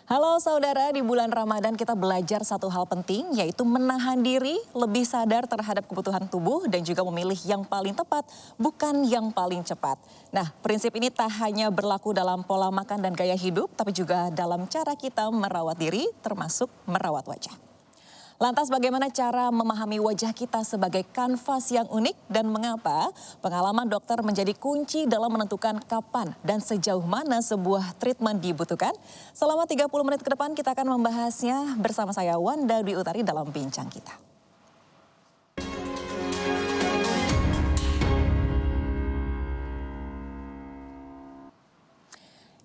Halo saudara, di bulan Ramadan kita belajar satu hal penting, yaitu menahan diri, lebih sadar terhadap kebutuhan tubuh dan juga memilih yang paling tepat, bukan yang paling cepat. Nah, prinsip ini tak hanya berlaku dalam pola makan dan gaya hidup, tapi juga dalam cara kita merawat diri, termasuk merawat wajah. Lantas bagaimana cara memahami wajah kita sebagai kanvas yang unik dan mengapa pengalaman dokter menjadi kunci dalam menentukan kapan dan sejauh mana sebuah treatment dibutuhkan? Selama 30 menit ke depan kita akan membahasnya bersama saya Wanda Dwi Utari dalam Bincang Kita.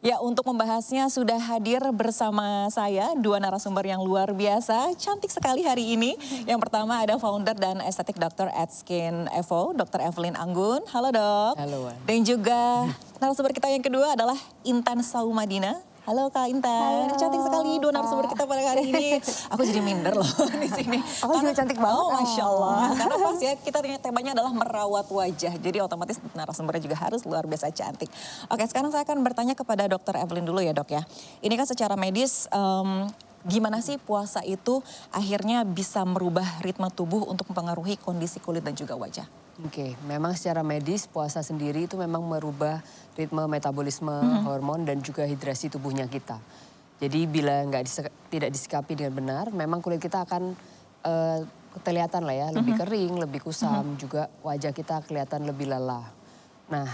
Ya, untuk membahasnya sudah hadir bersama saya dua narasumber yang luar biasa, cantik sekali hari ini. Yang pertama ada founder dan estetik dokter at Skin Evo, Dr. Evelyn Anggun. Halo dok. Halo Wan. Dan juga narasumber kita yang kedua adalah Intan Saumadina. Halo Kak Intan, Halo, cantik sekali dua narasumber kita pada hari ini. Aku jadi minder loh di sini. Aku juga cantik banget. Oh, Masya Allah. Karena pas ya kita temanya adalah merawat wajah. Jadi otomatis narasumbernya juga harus luar biasa cantik. Oke, sekarang saya akan bertanya kepada Dr. Evelyn dulu ya dok ya. Ini kan secara medis gimana sih puasa itu akhirnya bisa merubah ritme tubuh untuk mempengaruhi kondisi kulit dan juga wajah? Oke, memang secara medis puasa sendiri itu memang merubah ritme metabolisme, hormon dan juga hidrasi tubuhnya kita. Jadi bila tidak disikapi dengan benar, memang kulit kita akan kelihatan lah ya, lebih kering, lebih kusam, juga wajah kita kelihatan lebih lelah. Nah,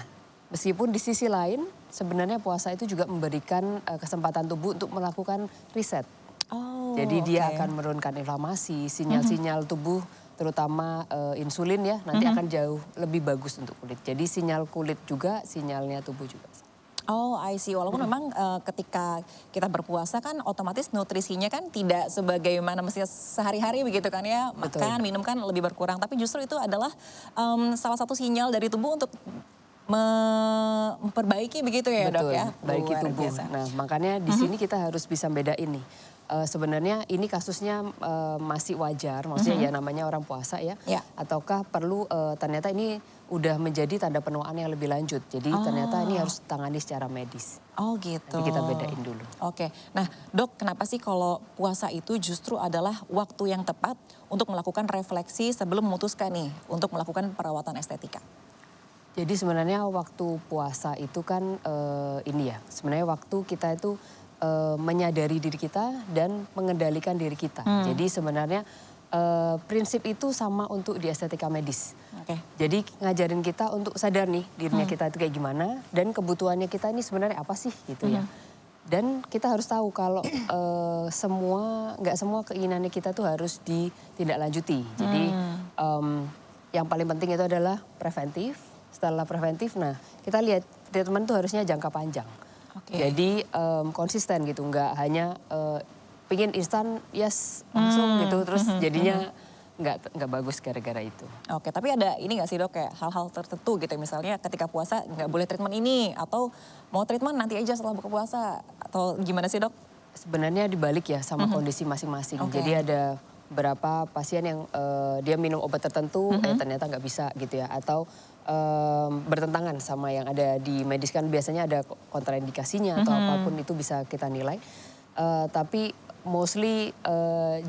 meskipun di sisi lain sebenarnya puasa itu juga memberikan kesempatan tubuh untuk melakukan reset. Oh, Jadi dia akan menurunkan inflamasi, sinyal-sinyal tubuh terutama insulin ya nanti akan jauh lebih bagus untuk kulit. Jadi sinyal kulit juga, sinyalnya tubuh juga. Oh, I see. Walaupun memang ketika kita berpuasa kan otomatis nutrisinya kan tidak sebagaimana mestinya sehari-hari begitu kan ya. Betul. Makan, minum kan lebih berkurang. Tapi justru itu adalah salah satu sinyal dari tubuh untuk memperbaiki begitu ya dok ya. Baiki Luar tubuh. biasa. Nah makanya di sini kita harus bisa bedain nih. Sebenarnya ini kasusnya masih wajar, maksudnya ya namanya orang puasa ya. Ataukah perlu ternyata ini udah menjadi tanda penuaan yang lebih lanjut. Jadi ternyata ini harus tangani secara medis. Oh gitu. Nanti kita bedain dulu. Oke, nah dok kenapa sih kalau puasa itu justru adalah waktu yang tepat untuk melakukan refleksi sebelum memutuskan nih untuk melakukan perawatan estetika? Jadi sebenarnya waktu puasa itu kan ini ya, sebenarnya waktu kita itu menyadari diri kita dan mengendalikan diri kita. Jadi sebenarnya prinsip itu sama untuk di estetika medis. Jadi ngajarin kita untuk sadar nih dirinya kita itu kayak gimana dan kebutuhannya kita ini sebenarnya apa sih gitu ya. Dan kita harus tahu kalau nggak semua keinginannya kita tuh harus ditindaklanjuti. Jadi yang paling penting itu adalah preventif. Setelah preventif, nah kita lihat treatment tuh harusnya jangka panjang. Jadi konsisten gitu, nggak hanya pingin instan yes langsung gitu, terus jadinya nggak bagus gara-gara itu. Oke, tapi ada ini nggak sih dok kayak hal-hal tertentu gitu misalnya ketika puasa nggak boleh treatment ini atau mau treatment nanti aja setelah buka puasa atau gimana sih dok? Sebenarnya dibalik ya sama kondisi masing-masing. Jadi ada beberapa pasien yang dia minum obat tertentu ternyata nggak bisa gitu ya, atau bertentangan sama yang ada di medis kan biasanya ada kontraindikasinya atau apapun itu bisa kita nilai. Tapi mostly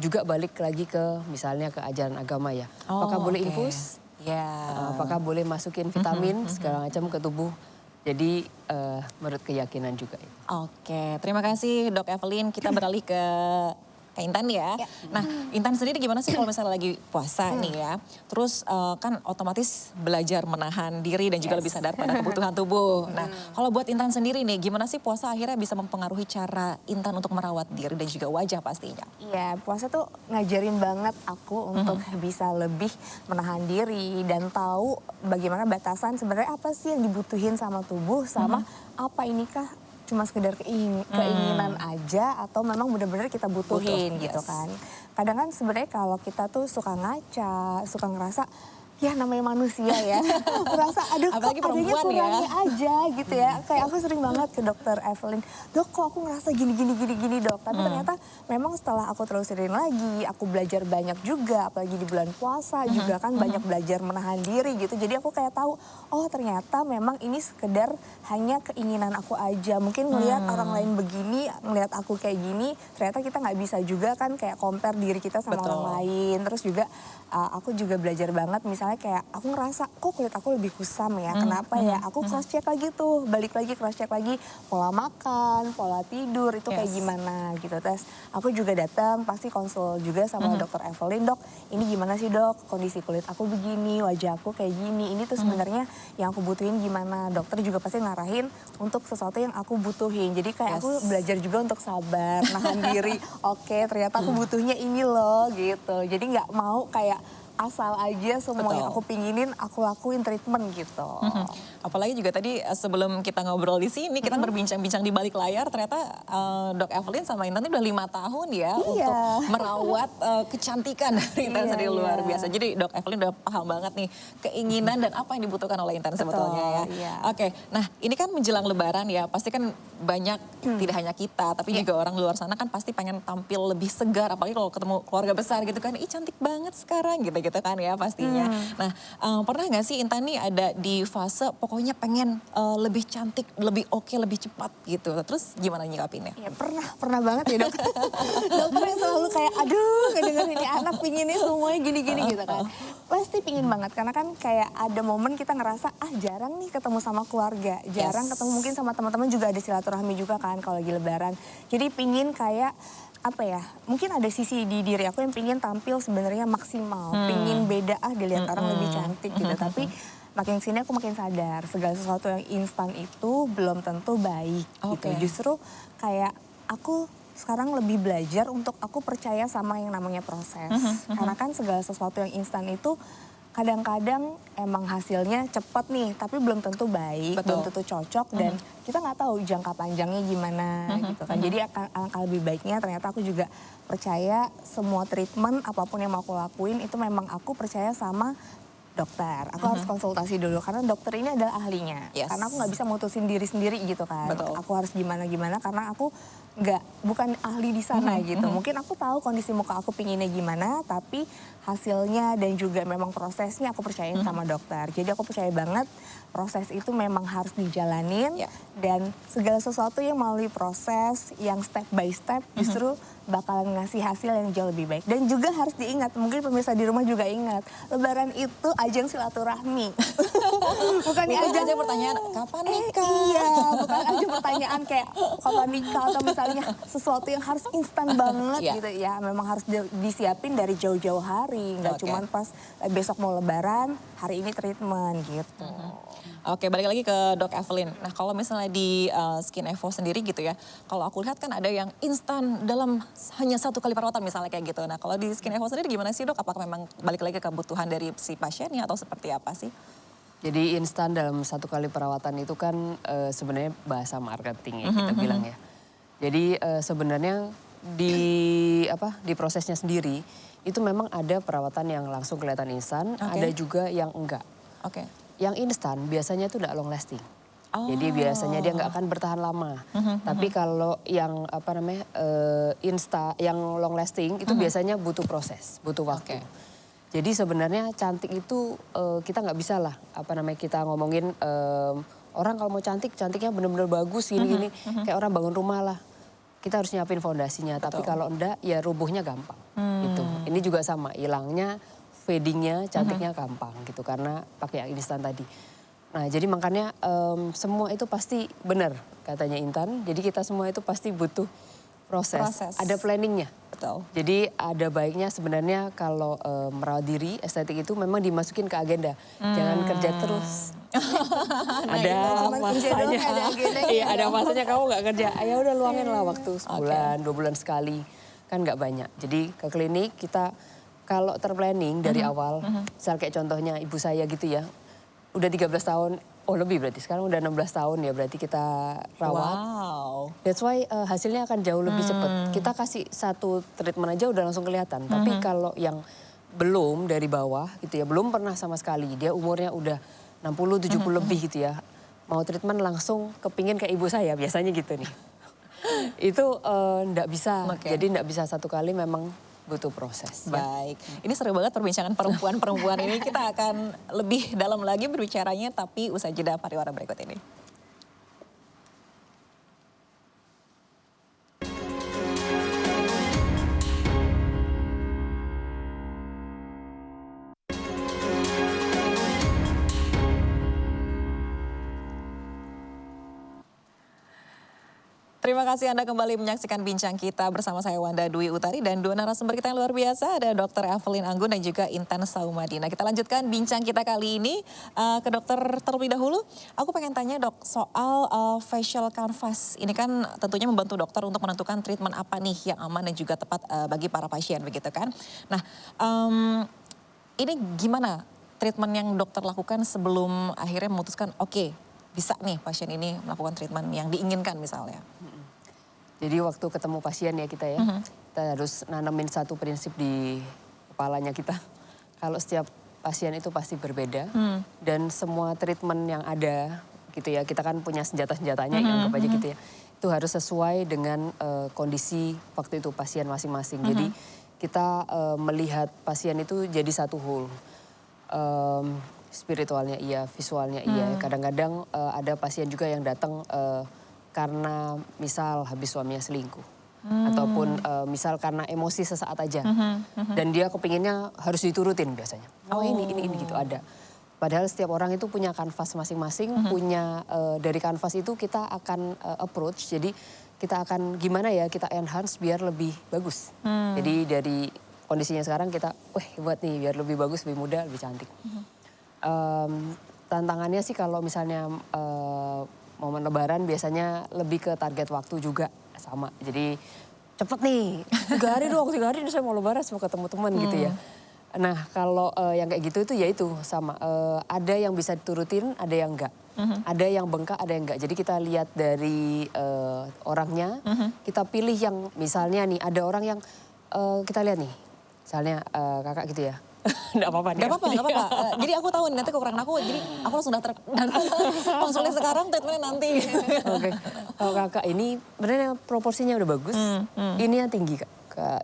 juga balik lagi ke misalnya ke ajaran agama ya. Apakah boleh infus? Apakah boleh masukin vitamin segala macam ke tubuh? Jadi menurut keyakinan juga. Oke, terima kasih Dok Evelyn. Kita beralih ke Intan ya. Nah Intan sendiri gimana sih kalau misalnya lagi puasa nih ya. Terus kan otomatis belajar menahan diri dan juga lebih sadar pada kebutuhan tubuh. Nah kalau buat Intan sendiri nih gimana sih puasa akhirnya bisa mempengaruhi cara Intan untuk merawat diri dan juga wajah pastinya? Iya, puasa tuh ngajarin banget aku untuk bisa lebih menahan diri dan tahu bagaimana batasan sebenarnya apa sih yang dibutuhin sama tubuh sama apa inikah cuma sekedar keinginan aja atau memang benar-benar kita butuhin gitu kan. Kadang kan sebenarnya kalau kita tuh suka ngaca, suka ngerasa ya namanya manusia ya. Merasa aduh kok Apalagi adanya perempuan ya. kurangnya aja gitu ya. Kayak aku sering banget ke dokter Evelyn, dok kok aku ngerasa gini dok. Tapi ternyata memang setelah aku telusurin lagi, aku belajar banyak juga. Apalagi di bulan puasa juga kan banyak belajar menahan diri gitu. Jadi aku kayak tahu, oh ternyata memang ini sekedar hanya keinginan aku aja. Mungkin ngelihat orang lain begini, ngelihat aku kayak gini, ternyata kita nggak bisa juga kan kayak compare diri kita sama Betul. orang lain. Terus juga aku juga belajar banget misalnya kayak aku ngerasa kok kulit aku lebih kusam ya. Kenapa ya? Aku cross check lagi tuh, balik lagi cross check lagi pola makan, pola tidur itu kayak Yes. gimana gitu. Terus aku juga datang pasti konsul juga sama dokter Evelyn, dok ini gimana sih dok kondisi kulit aku begini, wajah aku kayak gini. Ini tuh sebenarnya yang aku butuhin gimana. Dokter juga pasti ngarahin untuk sesuatu yang aku butuhin. Jadi kayak aku belajar juga untuk sabar, nahan diri. Oke, ternyata aku butuhnya ini loh gitu. Jadi nggak mau kayak asal aja semua yang Betul. aku pinginin aku lakuin treatment gitu. Apalagi juga tadi sebelum kita ngobrol di sini, kita berbincang-bincang di balik layar, ternyata Dok Evelyn sama Intan ini udah 5 tahun ya Iya. untuk merawat kecantikan dari Intan Iya, sendiri luar iya. biasa. Jadi Dok Evelyn udah paham banget nih keinginan dan apa yang dibutuhkan oleh Intan sebetulnya ya. iya. Oke, nah ini kan menjelang Lebaran ya, pasti kan banyak tidak hanya kita, tapi juga orang luar sana kan pasti pengen tampil lebih segar, apalagi kalau ketemu keluarga besar gitu kan, ih cantik banget sekarang gitu kan ya pastinya. Nah pernah nggak sih Intan nih ada di fase pokoknya pengen lebih cantik, lebih oke, lebih cepat gitu. Terus gimana nyikapinnya? Ya pernah banget ya dok. Dokter yang selalu kayak aduh ngedenger ini anak pinginnya semuanya gini-gini gitu kan. Pasti pingin banget karena kan kayak ada momen kita ngerasa jarang nih ketemu sama keluarga. Jarang ketemu mungkin sama teman-teman juga ada silaturahmi juga kan kalau lagi lebaran. Jadi pingin kayak apa ya, mungkin ada sisi di diri aku yang pingin tampil sebenarnya maksimal. Pingin beda dilihat orang lebih cantik gitu. Tapi makin sini aku makin sadar segala sesuatu yang instan itu belum tentu baik gitu. Oke. Justru kayak aku sekarang lebih belajar untuk aku percaya sama yang namanya proses. Karena kan segala sesuatu yang instan itu kadang-kadang emang hasilnya cepat nih, tapi belum tentu baik, belum tentu cocok dan kita nggak tahu jangka panjangnya gimana gitu kan. Jadi alangkah lebih baiknya ternyata aku juga percaya semua treatment apapun yang mau aku lakuin itu memang aku percaya sama dokter. Aku harus konsultasi dulu karena dokter ini adalah ahlinya. Yes. Karena aku nggak bisa mutusin diri sendiri gitu kan. Betul. Aku harus gimana-gimana karena aku bukan ahli di sana gitu. Mungkin aku tahu kondisi muka aku pinginnya gimana, tapi hasilnya dan juga memang prosesnya aku percayain sama dokter. Jadi aku percaya banget proses itu memang harus dijalanin dan segala sesuatu yang melalui proses yang step by step justru bakalan ngasih hasil yang jauh lebih baik. Dan juga harus diingat, mungkin pemirsa di rumah juga ingat, Lebaran itu ajang silaturahmi. bukan Aja pertanyaan kapan nikah? Iya, bukan aja pertanyaan kayak kapan nikah atau misalnya sesuatu yang harus instan banget gitu ya. Memang harus disiapin dari jauh-jauh hari, nggak cuman pas besok mau Lebaran, hari ini treatment gitu. Oke, balik lagi ke Dok Evelyn. Nah, kalau misalnya di Skin Evo sendiri gitu ya, kalau aku lihat kan ada yang instan dalam hanya 1 kali perawatan misalnya kayak gitu. Nah, kalau di Skin Evo sendiri gimana sih Dok? Apakah memang balik lagi ke kebutuhan dari si pasiennya atau seperti apa sih? Jadi instan dalam 1 kali perawatan itu kan sebenarnya bahasa marketing ya kita bilang ya. Jadi sebenarnya di prosesnya sendiri itu memang ada perawatan yang langsung kelihatan instan, ada juga yang enggak. Oke. Yang instan biasanya itu enggak long lasting. Jadi biasanya dia nggak akan bertahan lama. Tapi kalau yang yang long lasting itu biasanya butuh proses, butuh waktu. Jadi sebenarnya cantik itu kita nggak bisa lah kita ngomongin orang kalau mau cantik, cantiknya benar-benar bagus gini-gini kayak orang bangun rumah lah. Kita harus nyiapin fondasinya. Tapi kalau enggak ya rubuhnya gampang. Gitu. Ini juga sama, hilangnya fadingnya, cantiknya gampang gitu karena pakai yang instan tadi. Nah jadi makanya semua itu pasti benar katanya Intan. Jadi kita semua itu pasti butuh proses. Ada planningnya. Betul. Jadi ada baiknya sebenarnya kalau merawat diri, estetik itu memang dimasukin ke agenda. Jangan kerja terus. Ada masanya. Iya ada masanya kamu nggak kerja. Ya udah luangin lah waktu sebulan, 2 bulan sekali. Kan nggak banyak. Jadi ke klinik kita kalau terplanning dari awal. Misal kayak contohnya ibu saya gitu ya. Udah 13 tahun, oh lebih berarti sekarang udah 16 tahun ya berarti kita rawat. Wow. That's why hasilnya akan jauh lebih cepat. Kita kasih 1 treatment aja udah langsung kelihatan. Tapi kalau yang belum dari bawah gitu ya, belum pernah sama sekali. Dia umurnya udah 60, 70 lebih gitu ya. Mau treatment langsung kepingin kayak ibu saya, biasanya gitu nih. Itu enggak bisa, jadi enggak bisa satu kali, memang butuh proses. Baik, ini seru banget perbincangan perempuan-perempuan ini. Kita akan lebih dalam lagi berbicaranya, tapi usai jeda pariwara berikut ini. Terima kasih Anda kembali menyaksikan bincang kita bersama saya Wanda Dwi Utari dan dua narasumber kita yang luar biasa, ada Dr. Evelyn Anggun dan juga Intan Saumadina. Kita lanjutkan bincang kita kali ini ke dokter terlebih dahulu. Aku pengen tanya dok soal facial canvas. Ini kan tentunya membantu dokter untuk menentukan treatment apa nih yang aman dan juga tepat bagi para pasien begitu kan. Nah ini gimana treatment yang dokter lakukan sebelum akhirnya memutuskan oke, bisa nih pasien ini melakukan treatment yang diinginkan misalnya. Jadi waktu ketemu pasien ya kita ya, kita harus nanemin satu prinsip di kepalanya kita. Kalau setiap pasien itu pasti berbeda dan semua treatment yang ada gitu ya, kita kan punya senjata-senjatanya yang anggap aja gitu ya. Itu harus sesuai dengan kondisi waktu itu pasien masing-masing. Jadi kita melihat pasien itu jadi satu whole. Spiritualnya iya, visualnya iya. Kadang-kadang ada pasien juga yang datang karena misal habis suaminya selingkuh. Ataupun misal karena emosi sesaat aja. Dan dia kepinginnya harus diturutin biasanya. Oh ini gitu ada. Padahal setiap orang itu punya kanvas masing-masing, punya dari kanvas itu kita akan approach. Jadi kita akan gimana ya kita enhance biar lebih bagus. Jadi dari kondisinya sekarang kita, wah buat nih biar lebih bagus, lebih muda, lebih cantik. Tantangannya sih kalau misalnya momen lebaran biasanya lebih ke target waktu juga sama. Jadi cepet nih, 3 hari doang, 3 hari saya mau lebaran, mau ketemu teman gitu ya. Nah kalau yang kayak gitu itu ya itu sama. Ada yang bisa diturutin, ada yang enggak. Ada yang bengkak, ada yang enggak. Jadi kita lihat dari orangnya, kita pilih yang misalnya nih ada orang yang kita lihat nih. Misalnya kakak gitu ya. Nggak apa-apa. Nggak apa-apa. Jadi aku tahu nanti kekurangan aku, jadi aku langsung daftar dan konsulnya sekarang, treatmentnya nanti. Oke. Kalau kakak ini benar proporsinya udah bagus. Ini yang tinggi kak.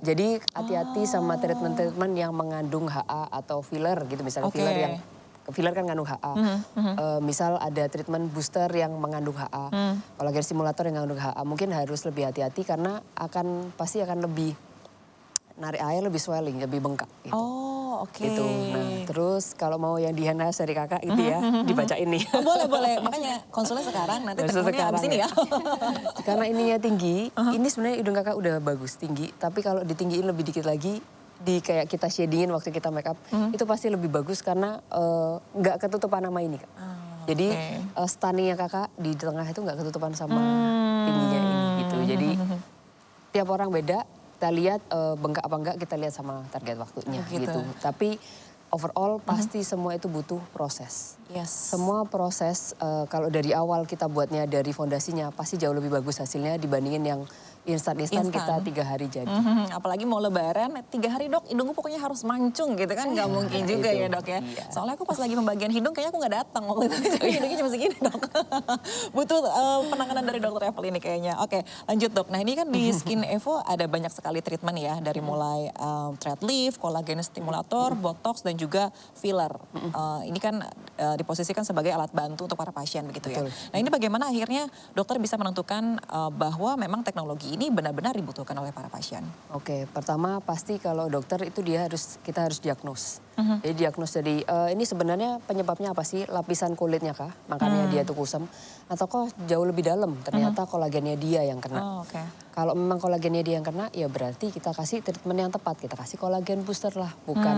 Jadi hati-hati sama treatment-treatment yang mengandung HA atau filler gitu. Misalnya filler kan mengandung HA. Misal ada treatment booster yang mengandung HA. Kolagen stimulator yang mengandung HA. Mungkin harus lebih hati-hati karena pasti akan lebih narik air, lebih swelling, lebih bengkak gitu. Oke. Gitu. Nah, terus kalau mau yang dihias dari kakak itu ya, dibaca ini. Boleh. Makanya konsulnya sekarang, nanti teleponnya abis ini ya. Karena ininya tinggi, ini sebenarnya hidung kakak udah bagus, tinggi. Tapi kalau ditinggiin lebih dikit lagi, kayak kita shadingin waktu kita make up, itu pasti lebih bagus karena nggak ketutupan sama ini kak. Jadi stunning-nya kakak di tengah itu nggak ketutupan sama tingginya ini gitu. Jadi tiap orang beda. Kita lihat bengkak apa enggak, kita lihat sama target waktunya gitu. Tapi overall pasti semua itu butuh proses. Semua proses kalau dari awal kita buatnya dari fondasinya pasti jauh lebih bagus hasilnya dibandingin yang instan kita 3 hari jadi. Apalagi mau lebaran 3 hari dok, hidungku pokoknya harus mancung gitu kan, nggak mungkin juga ya dok ya. Iya. Soalnya aku pas lagi pembagian hidung kayaknya aku nggak datang waktu itu, hidungnya cuma segini dok. Butuh penanganan dari dokter Evelyn ini kayaknya. Oke lanjut dok, nah ini kan di Skin Evo ada banyak sekali treatment ya, dari mulai thread lift, kolagen stimulator, botox dan juga filler. Ini kan diposisikan sebagai alat bantu untuk para pasien begitu ya. Nah ini bagaimana akhirnya dokter bisa menentukan bahwa memang teknologi ini benar-benar dibutuhkan oleh para pasien? Oke, pertama pasti kalau dokter itu kita harus diagnos. Jadi diagnos dari ini sebenarnya penyebabnya apa sih? Lapisan kulitnya kah? Makanya dia tuh kusam. Atau kok jauh lebih dalam? Ternyata kolagennya dia yang kena. Kalau memang kolagennya dia yang kena, ya berarti kita kasih treatment yang tepat. Kita kasih kolagen booster lah, bukan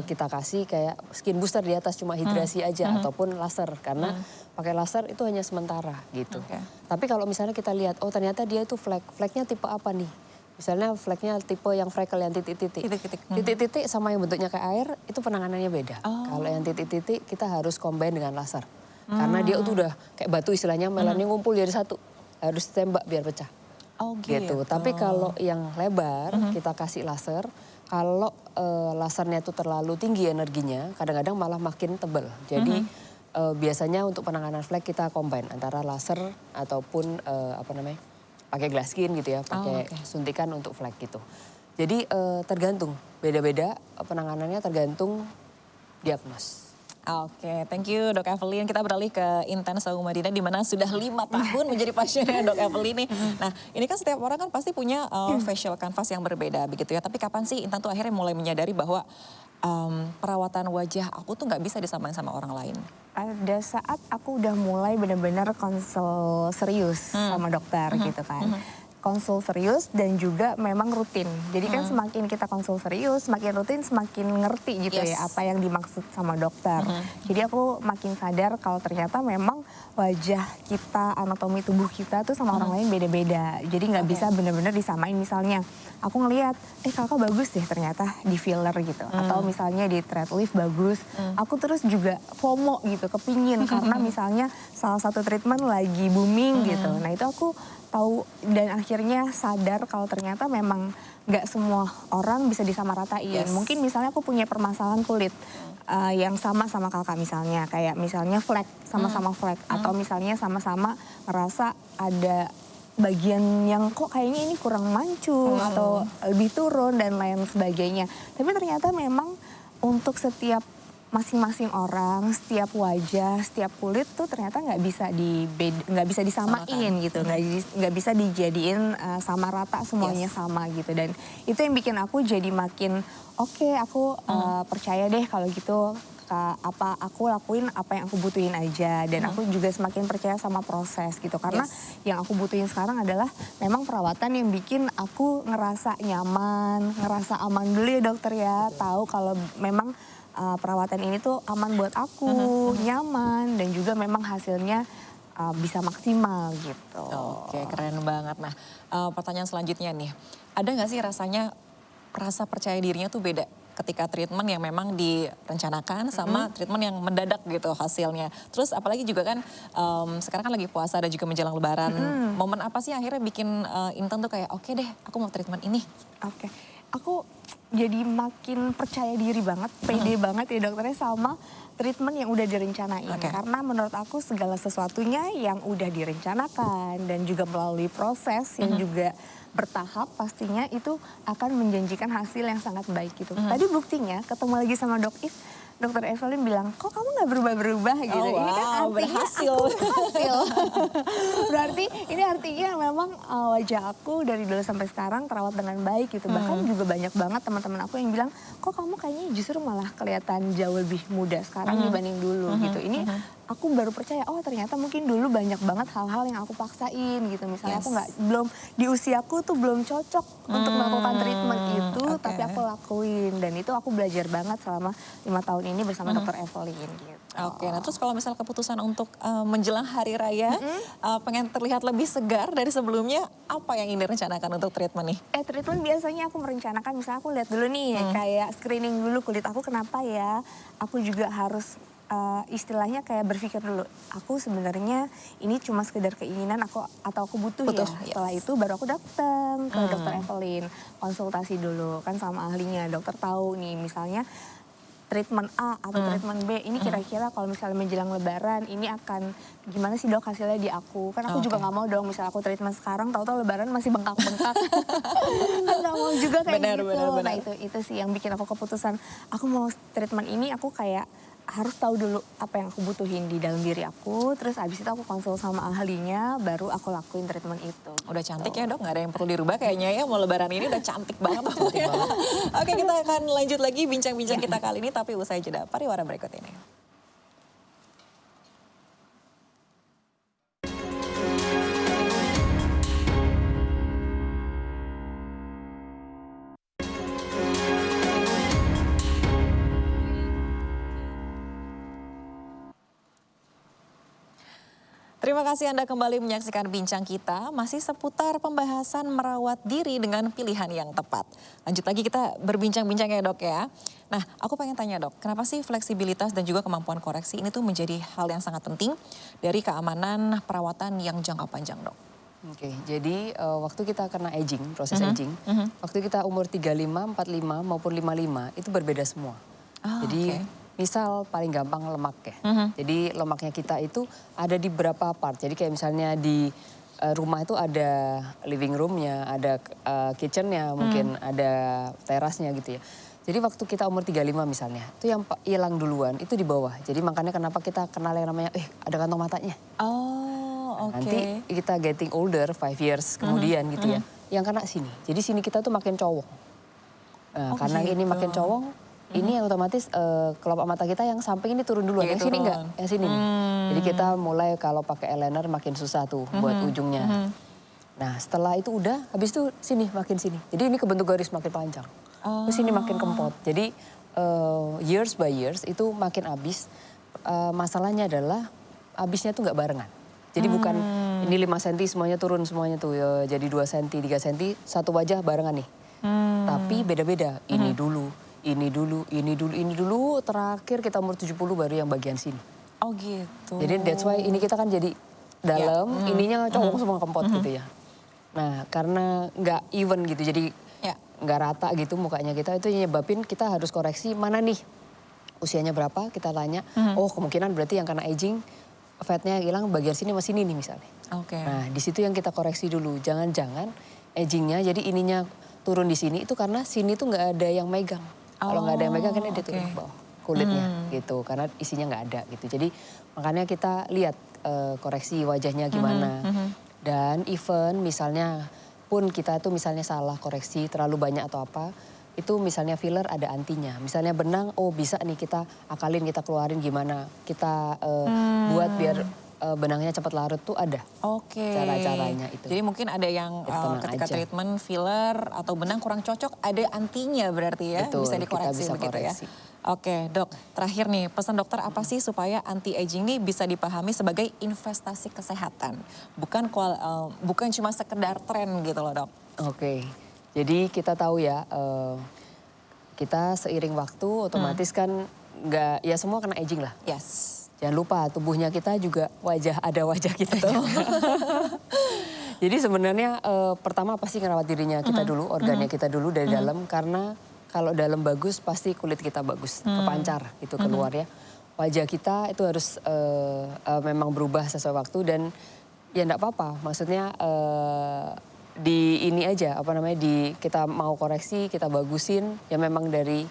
kita kasih kayak skin booster di atas cuma hidrasi aja ataupun laser. Karena pakai laser itu hanya sementara gitu. Tapi kalau misalnya kita lihat, oh ternyata dia itu fleknya tipe apa nih? Misalnya fleknya tipe yang freckle yang titik-titik. Titik-titik sama yang bentuknya kayak air itu penanganannya beda. Kalau yang titik-titik kita harus combine dengan laser. Karena dia itu udah kayak batu istilahnya, melannya ngumpul jadi satu. Harus tembak biar pecah. Gitu. Tapi kalau yang lebar kita kasih laser, kalau lasernya itu terlalu tinggi energinya, kadang-kadang malah makin tebal. Jadi biasanya untuk penanganan flek kita combine antara laser ataupun pakai glass skin gitu ya, pakai suntikan untuk flek gitu. Jadi tergantung, beda-beda penanganannya tergantung diagnos. Oke, thank you Dok Evelyn. Kita beralih ke Intan Saumadina di mana sudah 5 tahun menjadi pasiennya Dok Evelyn nih. Nah, ini kan setiap orang kan pasti punya facial canvas yang berbeda begitu ya. Tapi kapan sih Intan tuh akhirnya mulai menyadari bahwa perawatan wajah aku tuh nggak bisa disamain sama orang lain? Ada saat aku udah mulai benar-benar konsul serius sama dokter gitu kan. Konsul serius dan juga memang rutin. Jadi kan semakin kita konsul serius, semakin rutin, semakin ngerti gitu ya apa yang dimaksud sama dokter. Jadi aku makin sadar kalau ternyata memang wajah kita, anatomi tubuh kita tuh sama orang lain beda-beda. Jadi nggak bisa benar-benar disamain. Misalnya aku ngelihat, kakak bagus deh ternyata di filler gitu. Atau misalnya di thread lift bagus. Aku terus juga FOMO gitu, kepingin karena misalnya salah satu treatment lagi booming gitu. Nah itu aku tahu dan akhirnya sadar kalau ternyata memang nggak semua orang bisa disamaratain. Mungkin misalnya aku punya permasalahan kulit yang sama kakak misalnya, kayak misalnya flek, sama-sama flek, atau misalnya sama-sama ngerasa ada bagian yang kok kayaknya ini kurang mancung atau lebih turun dan lain sebagainya. Tapi ternyata memang untuk setiap masing-masing orang, setiap wajah, setiap kulit tuh ternyata nggak bisa disamain gitu, nggak bisa dijadiin sama rata semuanya sama gitu. Dan itu yang bikin aku jadi makin aku percaya deh kalau gitu aku lakuin apa yang aku butuhin aja, dan aku juga semakin percaya sama proses gitu, karena yang aku butuhin sekarang adalah memang perawatan yang bikin aku ngerasa nyaman, ngerasa aman dulu ya dokter ya, tahu kalau memang perawatan ini tuh aman buat aku, nyaman, dan juga memang hasilnya bisa maksimal gitu. Oke, keren banget. Nah, pertanyaan selanjutnya nih, ada nggak sih rasanya rasa percaya dirinya tuh beda ketika treatment yang memang direncanakan sama treatment yang mendadak gitu hasilnya. Terus apalagi juga kan sekarang kan lagi puasa dan juga menjelang lebaran. Momen apa sih akhirnya bikin Intan tuh kayak oke deh aku mau treatment ini? Oke, aku jadi makin percaya diri banget, pede banget ya dokternya sama treatment yang udah direncanain. Karena menurut aku segala sesuatunya yang udah direncanakan dan juga melalui proses yang juga bertahap pastinya itu akan menjanjikan hasil yang sangat baik gitu. Tadi buktinya ketemu lagi sama Dokter Evelyn bilang, kok kamu nggak berubah-berubah gitu. Ini kan artinya berhasil. Aku berhasil. Berarti ini artinya memang wajah aku dari dulu sampai sekarang terawat dengan baik gitu. Bahkan juga banyak banget teman-teman aku yang bilang, kok kamu kayaknya justru malah kelihatan jauh lebih muda sekarang dibanding dulu gitu. Ini aku baru percaya, oh ternyata mungkin dulu banyak banget hal-hal yang aku paksain gitu. Misalnya aku belum di usiaku tuh belum cocok untuk melakukan treatment itu, tapi aku lakuin. Dan itu aku belajar banget selama 5 tahun ini bersama Dokter Evelyn gitu. Oke, nah terus kalau misal keputusan untuk menjelang hari raya, pengen terlihat lebih segar dari sebelumnya, apa yang ingin direncanakan untuk treatment nih? Treatment biasanya aku merencanakan, misalnya aku lihat dulu nih, kayak screening dulu kulit aku kenapa ya. Aku juga harus istilahnya kayak berpikir dulu, aku sebenarnya ini cuma sekedar keinginan atau aku butuh ya. Setelah itu baru aku datang ke Dokter Evelyn, konsultasi dulu kan sama ahlinya. Dokter tahu nih misalnya treatment A atau treatment B ini kira-kira kalau misalnya menjelang lebaran ini akan gimana sih dok hasilnya di aku. Kan aku juga nggak mau dong misalnya aku treatment sekarang tahu-tahu lebaran masih bengkak-bengkak. Kan nggak mau juga kayak gitu. Nah itu sih yang bikin aku keputusan aku mau treatment ini, aku kayak harus tahu dulu apa yang aku butuhin di dalam diri aku, terus abis itu aku konsul sama ahlinya, baru aku lakuin treatment itu. Udah cantik ya dok, nggak ada yang perlu dirubah kayaknya ya, mau lebaran ini udah cantik banget. Oke, kita akan lanjut lagi bincang-bincang kita kali ini, tapi usai jeda pariwara berikut ini. Terima kasih Anda kembali menyaksikan bincang kita, masih seputar pembahasan merawat diri dengan pilihan yang tepat. Lanjut lagi kita berbincang-bincang ya dok ya. Nah aku pengen tanya dok, kenapa sih fleksibilitas dan juga kemampuan koreksi ini tuh menjadi hal yang sangat penting dari keamanan perawatan yang jangka panjang dok? Oke, jadi waktu kita kena aging, proses aging, waktu kita umur 35, 45 maupun 55 itu berbeda semua. Oh, Jadi oke. misal paling gampang lemak ya. Jadi lemaknya kita itu ada di beberapa part. Jadi kayak misalnya di rumah itu ada living roomnya, ada kitchennya, mungkin ada terasnya gitu ya. Jadi waktu kita umur 35 misalnya, itu yang hilang duluan itu di bawah. Jadi makanya kenapa kita kenal yang namanya, ada kantong matanya. Oh, oke. Nanti kita getting older, 5 years kemudian gitu ya, yang kena sini. Jadi sini kita tuh makin cowong. Nah, Oh, karena ini gitu. makin cowong, ini otomatis kelopak mata kita yang samping ini turun duluan, yang sini enggak, yang sini nih. Jadi kita mulai kalau pakai eyeliner makin susah tuh buat ujungnya. Nah setelah itu udah, habis itu sini makin sini. Jadi ini kebentuk garis makin panjang. Terus sini makin kempot. Jadi years by years itu makin habis. Masalahnya adalah habisnya tuh nggak barengan. Jadi bukan ini 5 cm semuanya turun semuanya tuh ya, jadi 2 cm, 3 cm, satu wajah barengan nih. Tapi beda-beda, ini dulu, ini dulu, ini dulu, ini dulu, terakhir kita umur 70 baru yang bagian sini. Oh gitu. Jadi that's why ini kita kan jadi dalam, ininya cowok semua kempot gitu ya. Nah karena nggak even gitu, jadi nggak rata gitu mukanya kita, itu nyebabin kita harus koreksi mana nih usianya berapa, kita tanya, oh kemungkinan berarti yang kena aging, fatnya hilang bagian sini sama sini nih misalnya. Oke. Nah di situ yang kita koreksi dulu, jangan-jangan agingnya jadi ininya turun di sini itu karena sini tuh nggak ada yang megang. Kalau nggak ada yang megang kan dia turun ke bawah kulitnya gitu, karena isinya nggak ada gitu. Jadi makanya kita lihat koreksi wajahnya gimana. Dan even misalnya pun kita tuh misalnya salah koreksi terlalu banyak atau apa, itu misalnya filler ada antinya. Misalnya benang, oh bisa nih kita akalin, kita keluarin gimana. Kita buat biar benangnya cepat larut tuh ada. Oke. Cara-caranya itu. Jadi mungkin ada yang Tenang ketika aja. treatment filler atau benang kurang cocok, ada antinya berarti ya, Betul, bisa kita dikoreksi bisa begitu koreksi. ya. Oke dok, terakhir nih pesan dokter apa sih supaya anti-aging ini bisa dipahami sebagai investasi kesehatan. Bukan cuma sekedar tren gitu loh dok. Oke, jadi kita tahu ya, kita seiring waktu otomatis kan nggak, ya semua kena aging lah. Yes. Jangan lupa tubuhnya kita juga ada wajah kita juga. Jadi sebenarnya pertama pasti ngerawat dirinya kita dulu, organnya kita dulu dari dalam, karena kalau dalam bagus pasti kulit kita bagus, kepancar itu keluar ya. Wajah kita itu harus memang berubah sesuai waktu, dan ya enggak apa-apa, maksudnya di ini aja, apa namanya, kita mau koreksi, kita bagusin, ya memang dari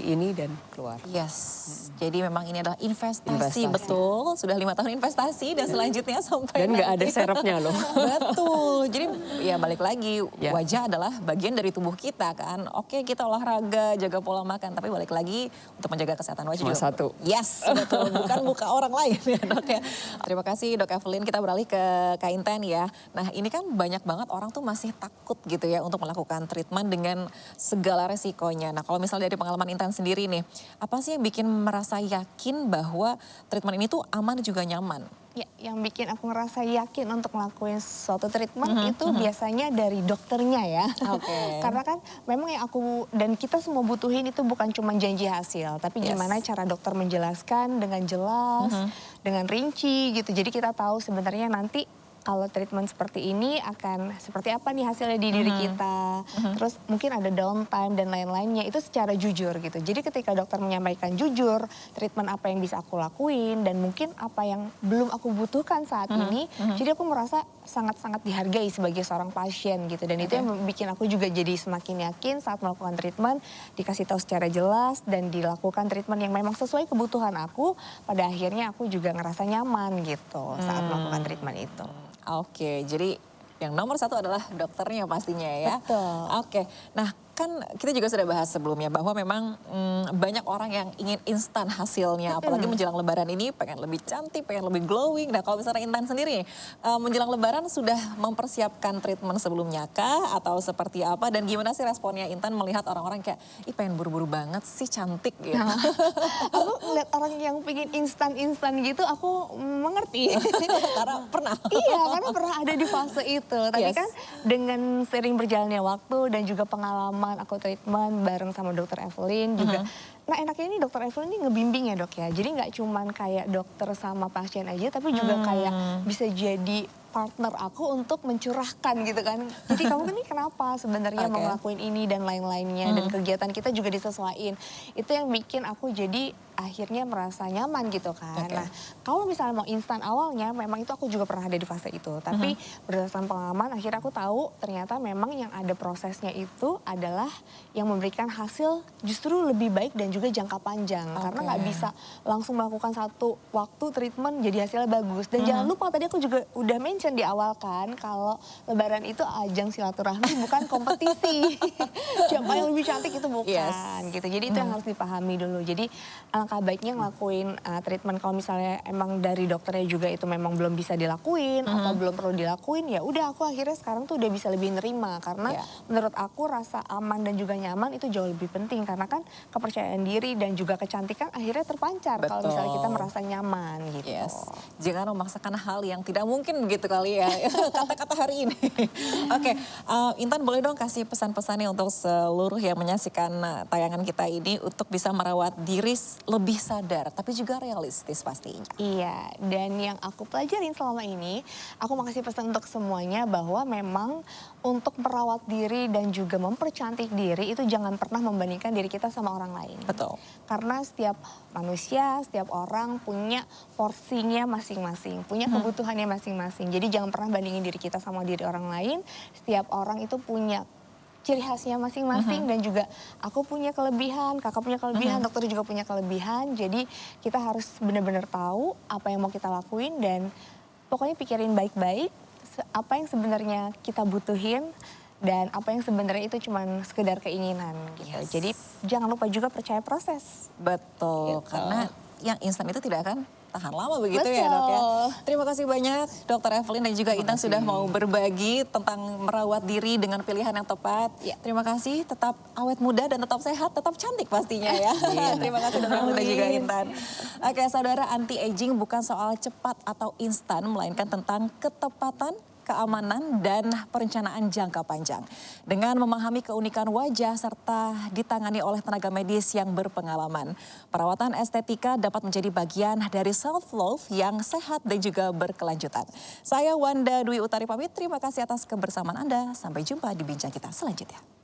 ini dan keluar. Yes, jadi memang ini adalah investasi. Betul. Sudah 5 tahun investasi dan selanjutnya sampai dan nggak ada nanti. serepnya loh. Betul, jadi ya balik lagi, Ya. wajah adalah bagian dari tubuh kita kan. Oke kita olahraga, jaga pola makan, tapi balik lagi untuk menjaga kesehatan wajah Cuma juga. satu. Yes, betul, bukan muka orang lain ya dok ya. Terima kasih dok Evelyn, kita beralih ke Kak Intan ya. Nah ini kan banyak banget orang tuh masih takut gitu ya untuk melakukan treatment dengan segala resikonya. Nah kalau misalnya dari pengalaman Intan sendiri nih, apa sih yang bikin merasa yakin bahwa treatment ini tuh aman dan juga nyaman? Ya, yang bikin aku ngerasa yakin untuk ngelakuin suatu treatment itu biasanya dari dokternya ya. Oke. Karena kan memang yang aku dan kita semua butuhin itu bukan cuma janji hasil, tapi gimana cara dokter menjelaskan dengan jelas, dengan rinci gitu. Jadi kita tahu sebenarnya nanti kalau treatment seperti ini akan seperti apa nih hasilnya di diri kita. Terus mungkin ada downtime dan lain-lainnya, itu secara jujur gitu. Jadi ketika dokter menyampaikan jujur, treatment apa yang bisa aku lakuin dan mungkin apa yang belum aku butuhkan saat ini. Jadi aku merasa sangat-sangat dihargai sebagai seorang pasien gitu. Dan itu yang bikin aku juga jadi semakin yakin saat melakukan treatment, dikasih tahu secara jelas dan dilakukan treatment yang memang sesuai kebutuhan aku. Pada akhirnya aku juga ngerasa nyaman gitu saat melakukan treatment itu. Oke, jadi yang nomor satu adalah dokternya pastinya ya. Betul. Oke, nah kan kita juga sudah bahas sebelumnya bahwa memang banyak orang yang ingin instan hasilnya. Apalagi menjelang lebaran ini pengen lebih cantik, pengen lebih glowing. Nah kalau misalnya Intan sendiri menjelang lebaran sudah mempersiapkan treatment sebelumnya kah? Atau seperti apa? Dan gimana sih responnya Intan melihat orang-orang kayak, ih pengen buru-buru banget sih cantik gitu. Nah, aku ngeliat orang yang pengen instan-instan gitu aku mengerti. Karena pernah. Iya, karena pernah ada di fase itu. Tapi Yes. kan dengan sering berjalannya waktu dan juga pengalaman aku treatment bareng sama dokter Evelyn juga. Nah enaknya ini dokter Evelyn ini ngebimbing ya dok ya. Jadi nggak cuman kayak dokter sama pasien aja, tapi juga kayak bisa jadi partner aku untuk mencurahkan gitu kan. Jadi kamu ini kenapa sebenarnya mau Oke. ngelakuin ini dan lain-lainnya dan kegiatan kita juga disesuaiin. Itu yang bikin aku jadi akhirnya merasa nyaman gitu kan. Oke. Nah, kalau misalnya mau instan awalnya memang itu aku juga pernah ada di fase itu. Tapi berdasarkan pengalaman akhirnya aku tahu ternyata memang yang ada prosesnya itu adalah yang memberikan hasil justru lebih baik dan juga jangka panjang. Karena nggak bisa langsung melakukan satu waktu treatment jadi hasilnya bagus. Dan jangan lupa tadi aku juga udah mention di awal kan kalau lebaran itu ajang silaturahmi bukan kompetisi. Siapa yang lebih cantik itu bukan Yes. gitu. Jadi itu yang harus dipahami dulu. Jadi alangkah baiknya ngelakuin treatment kalau misalnya emang dari dokternya juga itu memang belum bisa dilakuin atau belum perlu dilakuin, ya udah aku akhirnya sekarang tuh udah bisa lebih nerima karena Ya. menurut aku rasa aman dan juga nyaman itu jauh lebih penting karena kan kepercayaan diri dan juga kecantikan akhirnya terpancar kalau misalnya kita Betul. merasa nyaman gitu. Yes, jangan memaksakan hal yang tidak mungkin begitu kali ya, kata-kata hari ini. Oke, Intan boleh dong kasih pesan-pesannya untuk seluruh yang menyaksikan tayangan kita ini untuk bisa merawat diri lebih sadar, tapi juga realistis pastinya. Iya, dan yang aku pelajarin selama ini, aku mau kasih pesan untuk semuanya bahwa memang untuk merawat diri dan juga mempercantik diri itu jangan pernah membandingkan diri kita sama orang lain. Betul. Karena setiap manusia, setiap orang punya porsinya masing-masing, punya kebutuhannya masing-masing. Jadi jangan pernah bandingin diri kita sama diri orang lain. Setiap orang itu punya ciri khasnya masing-masing dan juga aku punya kelebihan, kakak punya kelebihan, dokter juga punya kelebihan. Jadi kita harus benar-benar tahu apa yang mau kita lakuin dan pokoknya pikirin baik-baik apa yang sebenarnya kita butuhin dan apa yang sebenarnya itu cuman sekedar keinginan gitu. Yes. Jadi jangan lupa juga percaya proses. Betul, Gitu. karena yang instan itu tidak akan tahan lama begitu ya dok ya. Betul. Terima kasih banyak Dokter Evelyn dan juga Intan sudah mau berbagi tentang merawat diri dengan pilihan yang tepat. Ya. Terima kasih, tetap awet muda dan tetap sehat, tetap cantik pastinya ya. Terima kasih Dokter Evelyn dan juga Intan. Oke saudara, anti-aging bukan soal cepat atau instan, melainkan tentang ketepatan, keamanan, dan perencanaan jangka panjang. Dengan memahami keunikan wajah serta ditangani oleh tenaga medis yang berpengalaman, perawatan estetika dapat menjadi bagian dari self-love yang sehat dan juga berkelanjutan. Saya Wanda Dwi Utari pamit, terima kasih atas kebersamaan Anda. Sampai jumpa di bincang kita selanjutnya.